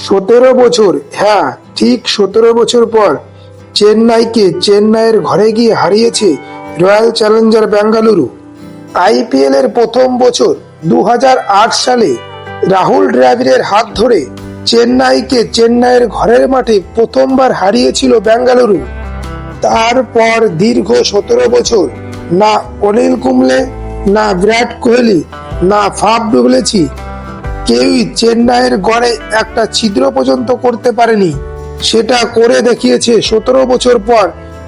17 বছর, হ্যাঁ ঠিক 17 বছর পর চেন্নাইয়ের ঘরে গিয়ে হারিয়েছে রয়্যাল চ্যালেঞ্জার বেঙ্গালুরু। আইপিএল এর প্রথম বছর 2008 সালে রাহুল দ্রাবিড়ের হাত ধরে চেন্নাইয়ের ঘরের মাঠে প্রথমবার হারিয়েছিল বেঙ্গালুরু। তারপর দীর্ঘ 17 বছর না অনিল কুম্বলে, না বিরাট কোহলি, না ফাফ ডুপ্লেসি কেউই চেন্নাইয়ের গড়ে একটা ছিদ্র পর্যন্ত করতে পারেনি। সেটা করে দেখিয়েছে 17 বছর পর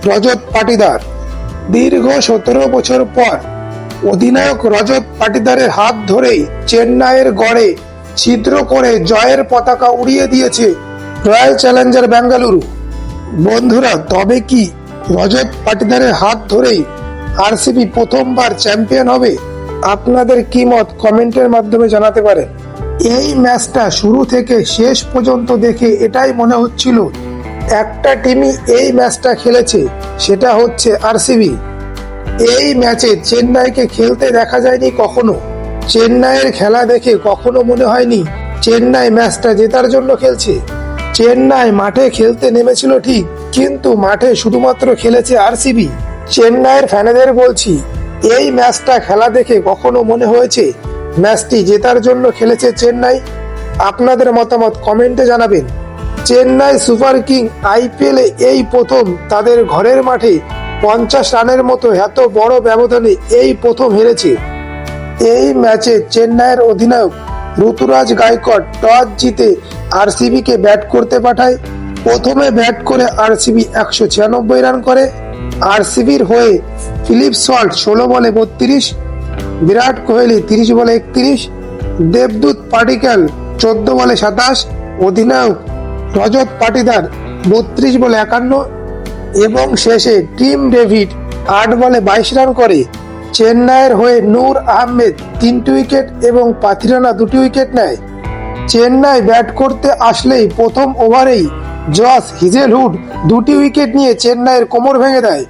রজত পাটিদার। দীর্ঘ 17 বছর পর অধিনায়ক রজত পাটিদারের হাত ধরেই চেন্নাইয়ের গড়ে ছিদ্র করে জয়ের পতাকা উড়িয়ে দিয়েছে রয়্যাল চ্যালেঞ্জার বেঙ্গালুরু। বন্ধুরা, তবে কি রজত পাটিদারের হাত ধরেই আরসিবি প্রথমবার চ্যাম্পিয়ন হবে? আপনাদের কি মত কমেন্টের মাধ্যমে জানাতে পারেন। এই ম্যাচটা শুরু থেকে শেষ পর্যন্ত দেখে এটাই মনে হচ্ছিল একটা টিমই এই ম্যাচটা খেলেছে, সেটা হচ্ছে আরসিবি। এই ম্যাচে চেন্নাইকে খেলতে দেখা যায়নি কখনো। চেন্নাইয়ের খেলা দেখে কখনো মনে হয়নি চেন্নাই ম্যাচটা জেতার জন্য খেলছে। চেন্নাই মাঠে খেলতে নেমেছিল ঠিক, কিন্তু মাঠে শুধুমাত্র খেলেছে আরসিবি। চেন্নাইয়ের ফ্যানেদের বলছি, এই ম্যাচটা খেলা দেখে কখনো মনে হয়েছে ম্যাচটি জেতার জন্য খেলেছে চেন্নাই? আপনাদের মতামত কমেন্টে জানাবেন। চেন্নাই সুপার কিং আইপিএলে এই প্রথম তাদের ঘরের মাঠে 50 রানের মতো এত বড় ব্যবধানে এই প্রথম হেরেছে। এই ম্যাচে চেন্নাইয়ের অধিনায়ক ঋতুরাজ গায়কোয়াড় টস জিতে আরসিবিকে ব্যাট করতে পাঠায়। প্রথমে ব্যাট করে আরসিবি 196 রান করে। আরসিবির হয়ে ফিলিপ সল্ট 16 বলে 32, বিরাট কোহলি 30 বলে 31, দেবদূত পাডিক্কল 14 বলে 27, অধিনায়ক রজত পাটিদার 32 বলে 51 এবং শেষে টিম ডেভিড 8 বলে 22 রান করে। চেন্নাইয়ের হয়ে নূর আহমেদ 3টি উইকেট এবং পাথিরানা 2টি উইকেট নেয়। চেন্নাই ব্যাট করতে আসলেই প্রথম ওভারেই জশ হিজেলউড 2টি উইকেট নিয়ে চেন্নাইয়ের কোমর ভেঙে দেয়।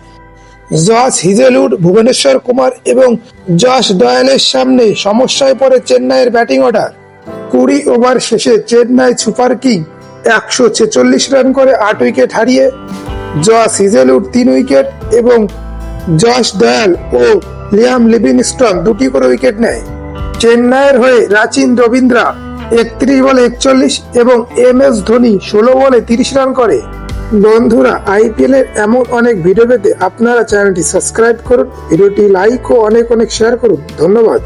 জশ হিজেলউড, ভুবনেশ্বর কুমার এবং যশ দয়ালের সামনে সমস্যায় পড়ে চেন্নাইয়ের ব্যাটিং অর্ডার। 20 ওভার শেষে চেন্নাই সুপার কিং 146 রান করে 8 উইকেট হারিয়ে। জশ হিজেলউড 3 উইকেট এবং যশ দয়াল ও লিয়াম লিভিংস্টন 2টি করে উইকেট নেয়। চেন্নাইয়ের হয়ে রাচিন রবীন্দ্রা 31 বলে 41 এবং MS ধোনি 16 বলে 30 রান করে। বন্ধুরা, আইপিএল এর এমন অনেক ভিডিও পেতে আপনারা চ্যানেলটি সাবস্ক্রাইব করুন, ভিডিওটি লাইক ও অনেক শেয়ার করুন। ধন্যবাদ।